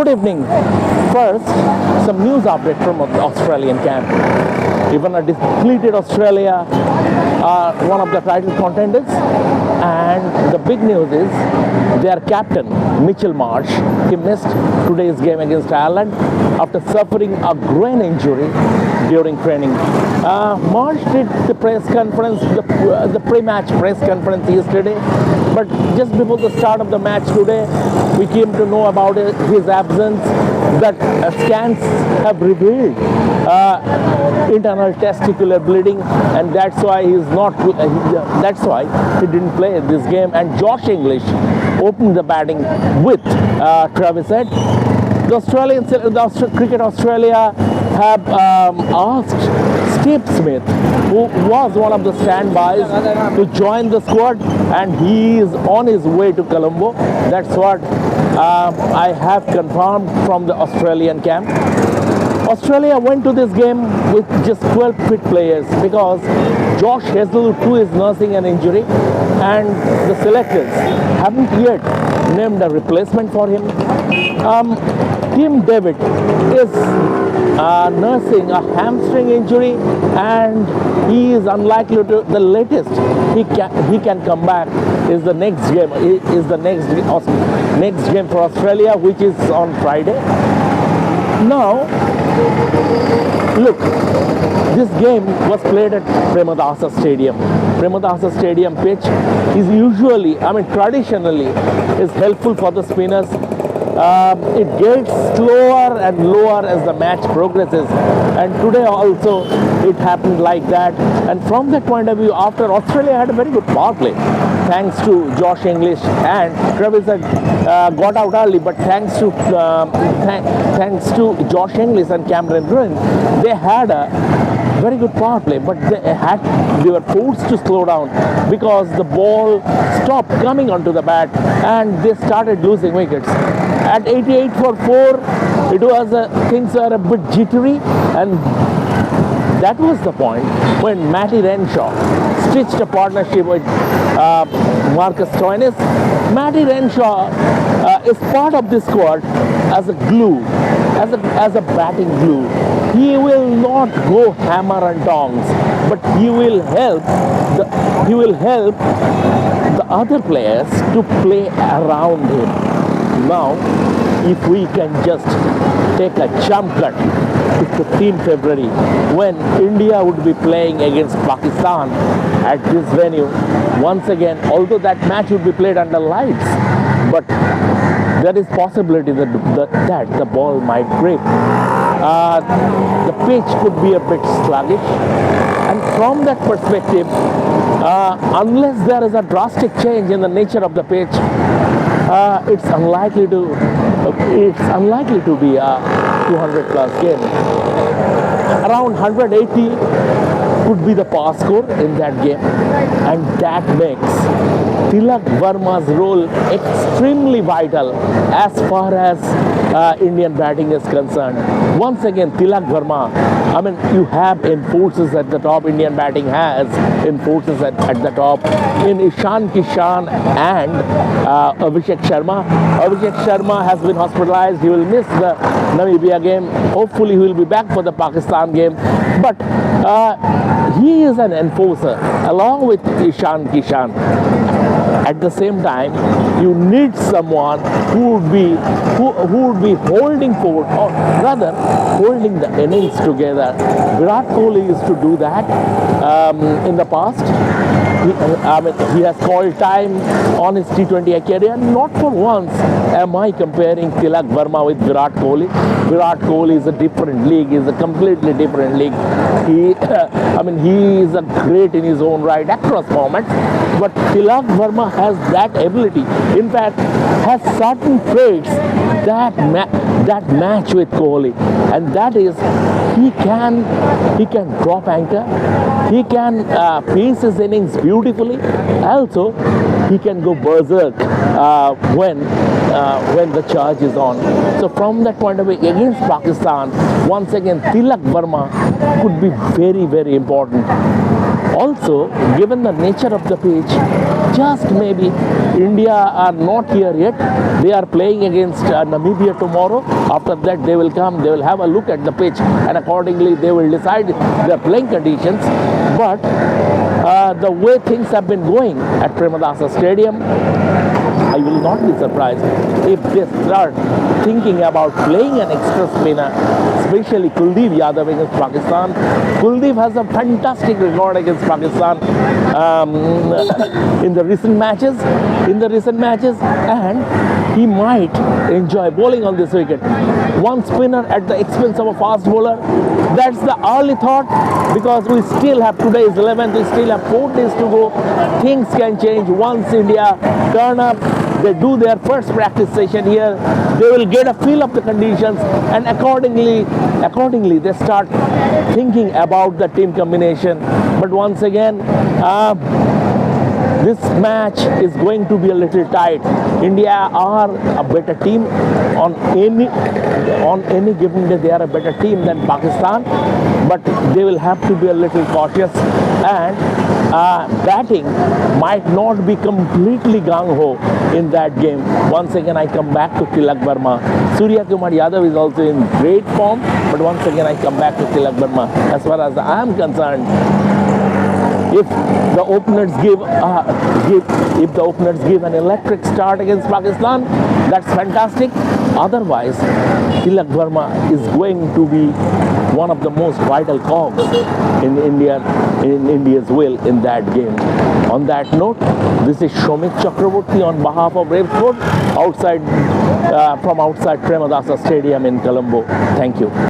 Good evening. First, some news update from the Australian camp. Even a depleted Australia are one of the title contenders, and the big news is their captain Marsh. He missed today's game against Ireland after suffering a groin injury during training. Marsh did the press conference, the pre-match press conference yesterday, but just before the start of the match today, we came to know about his absence. That scans have revealed internal testicular bleeding, and that's why he's not. That's why he didn't play this game. And Josh English opened the batting with Travis Head. The Cricket Australia have asked Steve Smith, who was one of the standbys, to join the squad, and he is on his way to Colombo. That's what I have confirmed from the Australian camp. Australia went to this game with just 12 fit players because Josh Hazlewood too is nursing an injury, and the selectors haven't yet named a replacement for him. Tim David is nursing a hamstring injury, and he is unlikely to. The latest he can come back is the next game. Is the next game for Australia, which is on Friday. Now, look, this game was played at Premadasa Stadium. Premadasa Stadium pitch is usually, traditionally, is helpful for the spinners. It gets slower and lower as the match progresses, and today also it happened like that. And from that point of view, after Australia had a very good power play, thanks to Josh English, and Travis had got out early, but thanks to Josh English and Cameron Green, they had a very good power play, but they were forced to slow down because the ball stopped coming onto the bat, and they started losing wickets. At 88 for 4, it was things were a bit jittery, and that was the point when Matty Renshaw stitched a partnership with Marcus Stoinis. Matty Renshaw is part of this squad as a glue, as a batting glue. He will not go hammer and tongs, but he will help the other players to play around him. Now, if we can just take a jump cut to 15 February, when India would be playing against Pakistan at this venue, once again, although that match would be played under lights, but there is possibility that the ball might break. The pitch could be a bit sluggish, and from that perspective, unless there is a drastic change in the nature of the pitch, it's unlikely to be a 200 plus game. Around 180 could be the pass score in that game, and that makes Tilak Verma's role extremely vital as far as Indian batting is concerned. Once again, Tilak Verma, you have enforcers at the top. Indian batting has enforcers at the top in Ishan Kishan and Abhishek Sharma. Abhishek Sharma has been hospitalized. He will miss the Namibia game. Hopefully, he will be back for the Pakistan game. But he is an enforcer along with Ishan Kishan. At the same time, you need someone who would be holding forward, or rather holding the innings together. Virat Kohli used to do that in the past. He has called time on his T20 career. Not for once am I comparing Tilak Verma with Virat Kohli. Virat Kohli is a different league. Is a completely different league. He is a great in his own right across formats. But Tilak Verma has that ability. In fact, has certain traits that match with Kohli, and that is he can drop anchor. He can pace his innings beautifully. Also, he can go berserk when the charge is on. So from that point of view, against Pakistan, once again, Tilak Verma could be very, very important. Also, given the nature of the pitch, just maybe. India are not here yet. They are playing against Namibia tomorrow. After that, they will come, they will have a look at the pitch, and accordingly they will decide their playing conditions. But the way things have been going at Premadasa Stadium, I will not be surprised if they start thinking about playing an extra spinner, especially Kuldeep Yadav against Pakistan. Kuldeep has a fantastic record against Pakistan in the recent matches, and he might enjoy bowling on this wicket. One spinner at the expense of a fast bowler. That's the early thought, because we still have, today is 11th, we still have 4 days to go. Things can change once India turn up. They do their first practice session here. They will get a feel of the conditions, and accordingly they start thinking about the team combination. But once again, this match is going to be a little tight. India are a better team on any given day. They are a better team than Pakistan, but they will have to be a little cautious, and batting might not be completely gung-ho in that game. Once again, I come back to Tilak Verma. Surya Kumar Yadav is also in great form, but once again I come back to Tilak Verma. As far as I am concerned, if the openers give an electric start against Pakistan, that's fantastic. Otherwise, Tilak Verma is going to be one of the most vital cogs in India's will in that game. On that note, this is Shamik Chakrabarty on behalf of Revsportz from outside Premadasa Stadium in Colombo. Thank you.